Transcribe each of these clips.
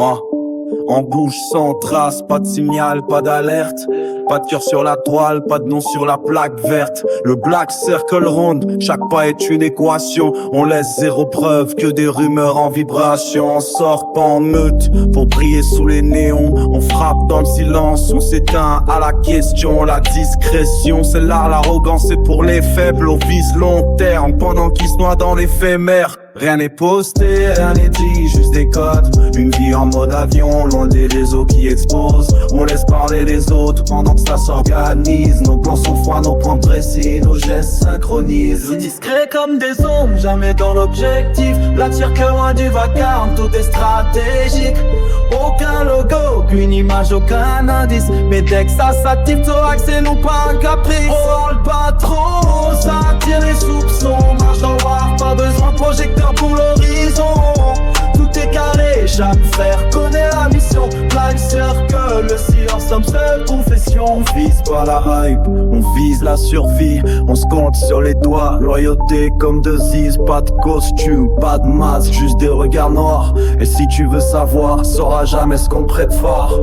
Oh. En bouge sans trace, pas de signal, pas d'alerte. Pas de cœur sur la toile, pas de nom sur la plaque verte. Le black circle ronde, chaque pas est une équation. On laisse zéro preuve, que des rumeurs en vibration. On sort pas en meute, pour briller sous les néons. On frappe dans le silence, on s'éteint à la question. La discrétion, c'est là, l'arrogance c'est pour les faibles. On vise long terme, pendant qu'ils se noient dans l'éphémère. Rien n'est posté, rien n'est dit, juste des codes. Une vie en mode avion, loin des réseaux qui exposent. On laisse parler les autres pendant que ça s'organise. Nos plans sont froids, nos points précis, nos gestes synchronisent. Discret comme des ombres, jamais dans l'objectif. L'attire que loin du vacarme, tout est stratégique. Aucun logo, aucune image, aucun indice. Mais dès que ça s'active, thorax c'est non pas un caprice. On le pas trop, ça attire les soupçons. Marche dans le noir, pas besoin de projecteur pour l'horizon. Tout est carré, chaque frère connaît la mission. Black circle, le silence comme seule confession. On vise pas la hype, on vise la survie. On se compte sur les doigts, loyauté comme de Ziz. Pas de costume, pas de masque, juste des regards noirs. Et si tu veux savoir, sauras jamais ce qu'on prête fort.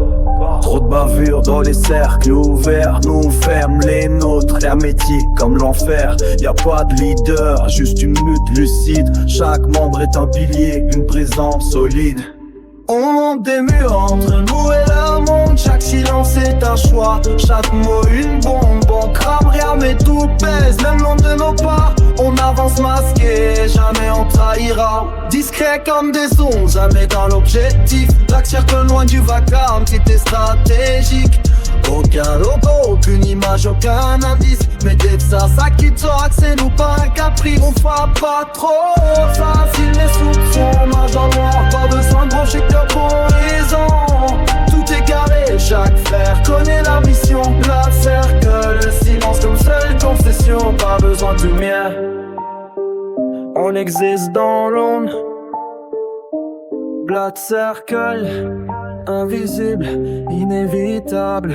Trop de bavures dans les cercles ouverts. Nous on ferme les nôtres, hermétiques comme l'enfer. Y'a pas de leader, juste une lutte lucide. Chaque membre est un pilier, une présence solide. On monte des murs entre nous et le monde. Chaque silence est un choix, chaque mot une bombe. On crame rien mais tout pèse, même l'ombre de nos pas. On avance masqué, jamais on trahira. Discret comme des ondes, jamais dans l'objectif. Black circle loin du vacarme, c'était stratégique. Aucun logo, aucune image, aucun indice. Mais dès que ça quitte, thorax c'est nous pas un caprice. On frappe pas trop, facile les soupçons. Marche dans le noir, pas besoin de projecteur pour l'horizon. Tout est carré, chaque frère connaît la mission. Black circle, le silence comme seule confession. Pas besoin de lumière, on existe dans l'ombre. Black circle, invisible, inévitable.